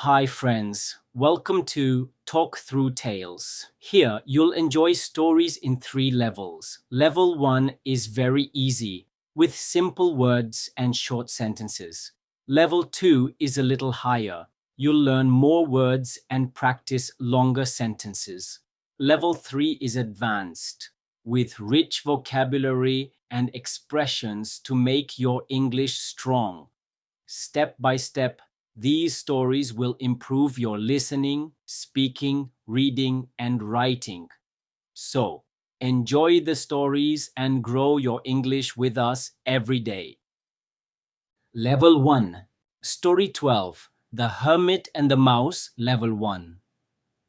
Hi, friends. Welcome to Talk Through Tales. Here, you'll enjoy stories in three levels. Level 1 is very easy, with simple words and short sentences. Level 2 is a little higher. You'll learn more words and practice longer sentences. Level 3 is advanced, with rich vocabulary and expressions to make your English strong. Step by step, these stories will improve your listening, speaking, reading, and writing. So, enjoy the stories and grow your English with us every day. Level 1. Story 12. The Hermit and the Mouse, Level 1.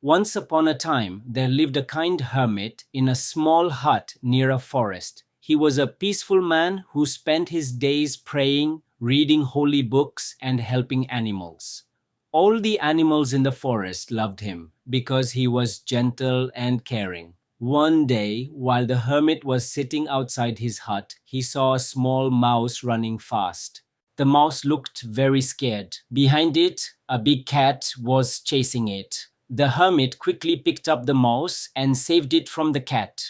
Once upon a time, there lived a kind hermit in a small hut near a forest. He was a peaceful man who spent his days praying, reading holy books, and helping animals. All the animals in the forest loved him because he was gentle and caring. One day, while the hermit was sitting outside his hut, he saw a small mouse running fast. The mouse looked very scared. Behind it, a big cat was chasing it. The hermit quickly picked up the mouse and saved it from the cat.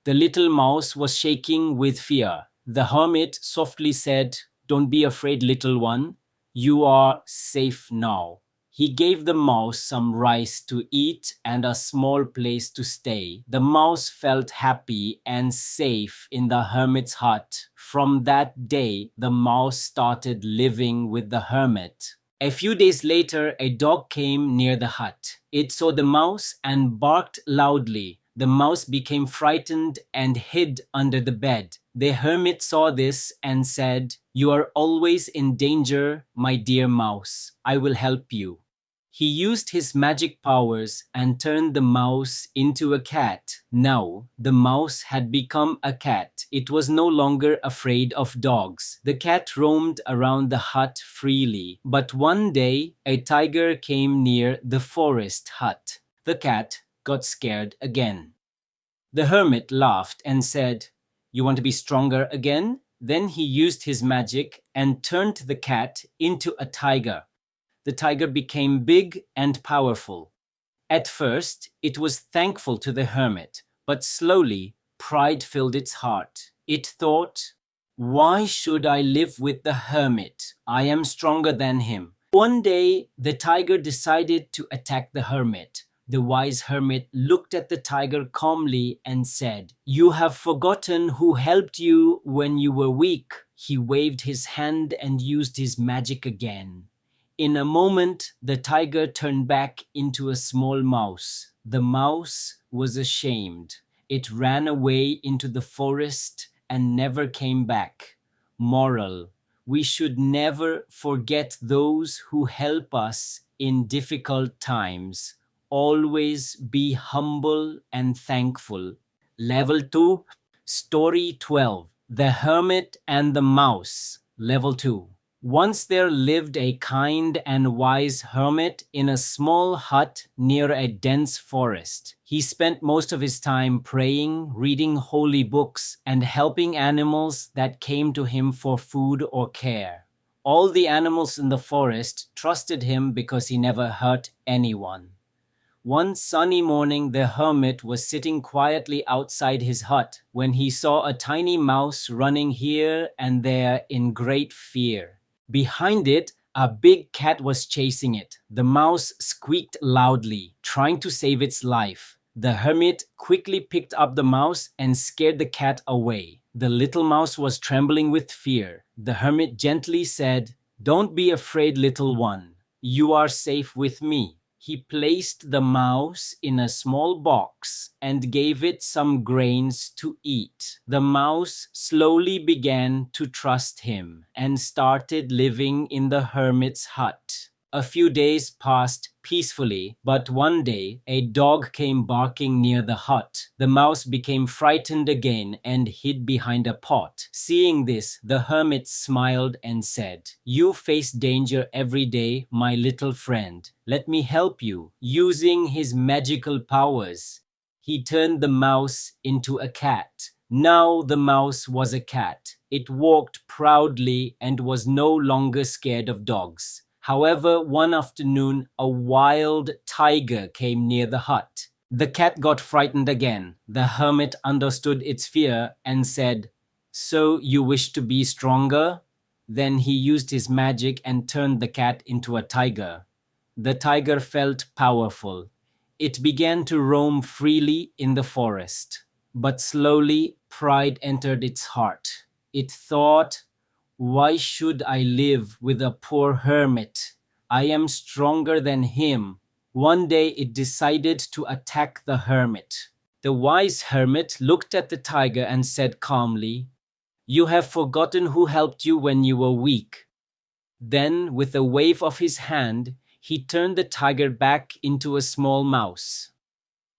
The little mouse was shaking with fear. The hermit softly said, "Don't be afraid, little one. You are safe now." He gave the mouse some rice to eat and a small place to stay. The mouse felt happy and safe in the hermit's hut. From that day, the mouse started living with the hermit. A few days later, a dog came near the hut. It saw the mouse and barked loudly. The mouse became frightened and hid under the bed. The hermit saw this and said, "You are always in danger, my dear mouse. I will help you." He used his magic powers and turned the mouse into a cat. Now, the mouse had become a cat. It was no longer afraid of dogs. The cat roamed around the hut freely. But one day, a tiger came near the forest hut. The cat got scared again. The hermit laughed and said, "You want to be stronger again?" Then he used his magic and turned the cat into a tiger. The tiger became big and powerful. At first, it was thankful to the hermit, but slowly, pride filled its heart. It thought, "Why should I live with the hermit? I am stronger than him." One day, the tiger decided to attack the hermit. The wise hermit looked at the tiger calmly and said, "You have forgotten who helped you when you were weak." He waved his hand and used his magic again. In a moment, the tiger turned back into a small mouse. The mouse was ashamed. It ran away into the forest and never came back. Moral: we should never forget those who help us in difficult times. Always be humble and thankful. Level 2, Story 12. The Hermit and the Mouse. Level 2. Once there lived a kind and wise hermit in a small hut near a dense forest. He spent most of his time praying, reading holy books, and helping animals that came to him for food or care. All the animals in the forest trusted him because he never hurt anyone. One sunny morning, the hermit was sitting quietly outside his hut when he saw a tiny mouse running here and there in great fear. Behind it, a big cat was chasing it. The mouse squeaked loudly, trying to save its life. The hermit quickly picked up the mouse and scared the cat away. The little mouse was trembling with fear. The hermit gently said, "Don't be afraid, little one. You are safe with me." He placed the mouse in a small box and gave it some grains to eat. The mouse slowly began to trust him and started living in the hermit's hut. A few days passed peacefully, but one day a dog came barking near the hut. The mouse became frightened again and hid behind a pot. Seeing this, the hermit smiled and said, "You face danger every day, my little friend. Let me help you." Using his magical powers, he turned the mouse into a cat. Now the mouse was a cat. It walked proudly and was no longer scared of dogs. However, one afternoon, a wild tiger came near the hut. The cat got frightened again. The hermit understood its fear and said, "So you wish to be stronger?" Then he used his magic and turned the cat into a tiger. The tiger felt powerful. It began to roam freely in the forest. But slowly, pride entered its heart. It thought, "Why should I live with a poor hermit? I am stronger than him." One day it decided to attack the hermit. The wise hermit looked at the tiger and said calmly, "You have forgotten who helped you when you were weak." Then, with a wave of his hand, he turned the tiger back into a small mouse.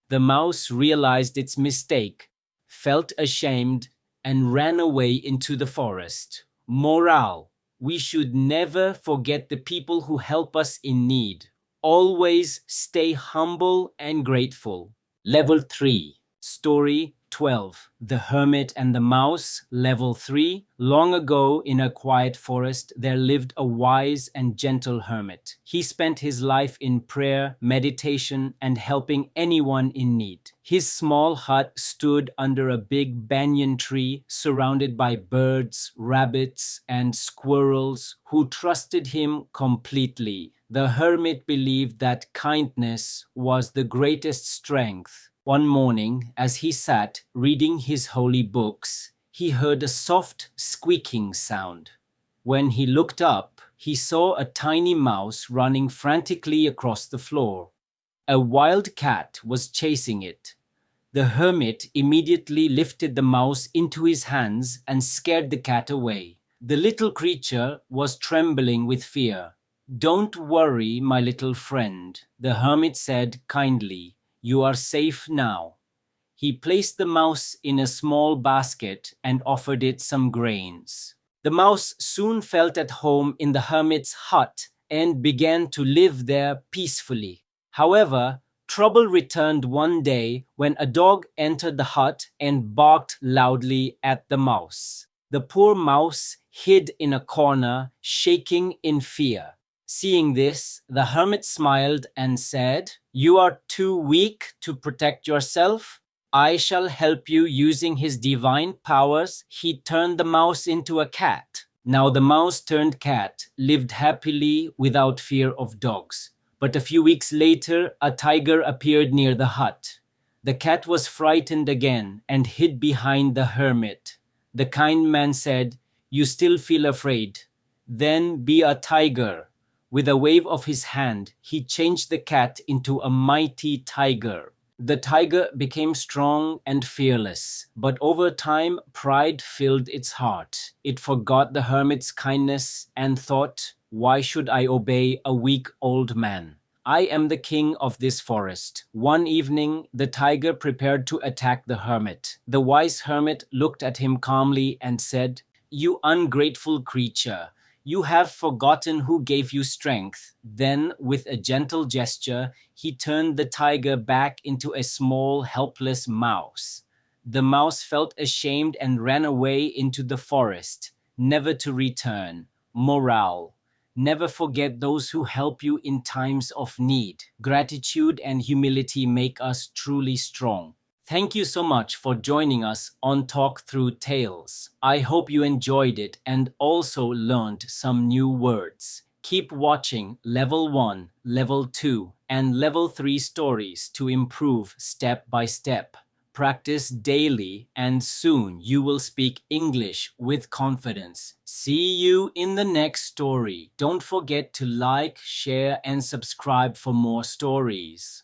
The mouse realized its mistake, felt ashamed, and ran away into the forest. Morale: we should never forget the people who help us in need. Always stay humble and grateful. Level 3. Story 12. The Hermit and the Mouse. Level 3. Long ago, in a quiet forest, there lived a wise and gentle hermit. He spent his life in prayer, meditation, and helping anyone in need. His small hut stood under a big banyan tree, surrounded by birds, rabbits, and squirrels who trusted him completely. The hermit believed that kindness was the greatest strength. One morning, as he sat reading his holy books, he heard a soft squeaking sound. When he looked up, he saw a tiny mouse running frantically across the floor. A wild cat was chasing it. The hermit immediately lifted the mouse into his hands and scared the cat away. The little creature was trembling with fear. "Don't worry, my little friend," the hermit said kindly. "You are safe now." He placed the mouse in a small basket and offered it some grains. The mouse soon felt at home in the hermit's hut and began to live there peacefully. However, trouble returned one day when a dog entered the hut and barked loudly at the mouse. The poor mouse hid in a corner, shaking in fear. Seeing this, the hermit smiled and said, "You are too weak to protect yourself. I shall help you." Using his divine powers, he turned the mouse into a cat. Now the mouse turned cat lived happily without fear of dogs. But a few weeks later, a tiger appeared near the hut. The cat was frightened again and hid behind the hermit. The kind man said, "You still feel afraid? Then be a tiger." With a wave of his hand, he changed the cat into a mighty tiger. The tiger became strong and fearless, but over time, pride filled its heart. It forgot the hermit's kindness and thought, "Why should I obey a weak old man? I am the king of this forest." One evening, the tiger prepared to attack the hermit. The wise hermit looked at him calmly and said, "You ungrateful creature, you have forgotten who gave you strength." Then, with a gentle gesture, he turned the tiger back into a small, helpless mouse. The mouse felt ashamed and ran away into the forest, never to return. Morale: never forget those who help you in times of need. Gratitude and humility make us truly strong. Thank you so much for joining us on Talk Through Tales. I hope you enjoyed it and also learned some new words. Keep watching Level 1, Level 2, and Level 3 stories to improve step by step. Practice daily and soon you will speak English with confidence. See you in the next story. Don't forget to like, share, and subscribe for more stories.